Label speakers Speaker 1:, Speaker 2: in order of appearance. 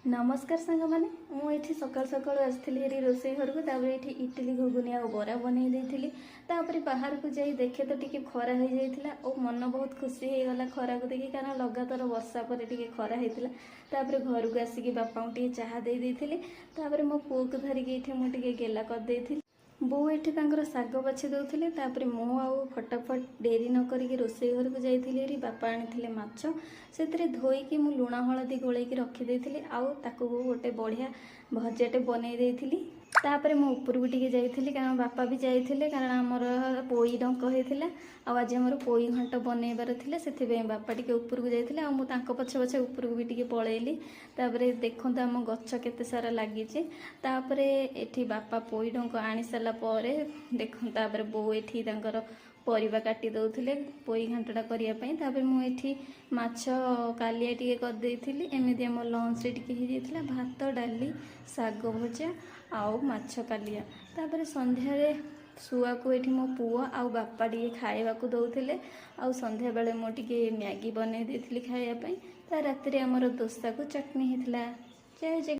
Speaker 1: नमस्कार सांग मैंने मुझे सकाल सकाल आसती रोसे घर को ये इडली घुगुनी आ बरा बनई देती बाहर को जाई देखे तो टी खरा हो जाता और मन बहुत खुशी हो गला खरा को देखी कारण लगातार वर्षा पर टी खरा होता घर को आसिक बापा टे चाह दे देती मो पुओ को धरिकी ये मुझे गेला करदे बो ये शाग बाछी दौले मु आउ फटाफट डेरी न करी रोसे घर को जाइए बापा आनी माछ से धोईकी मु लुण हलदी गोलैकी रखीदे आउ ताकू गोटे बढ़िया भजाटे बनई देती तापर मु ऊपर को टिके जाइए कारण बापा भी जाइए कारण आमर पोई डंक होता आज आमर पोई घंट बनइबार थिले से बापा टिके ऊपर को जाइए आ मुझे पछे पछे ऊपर को भी टिके पलैली देखो आम गछ केते सारा लगी एठी बापा पोई डंक आनी सारा पर देखो बो एठी परिबा काटी दौले पोई घांटटा करने मुझे माछ कालिया टी करदेली एमती आम लंच टे हो भात डाली साग भजा आउ माछ कालिया संध्यारे शुआ को ये मो पुआ आउ बापा टे खाइबा दौले आउ संध्या बेले मुझे मैगी बनई देती खायापी राति आमर दोसा को चटनी होता जय जय।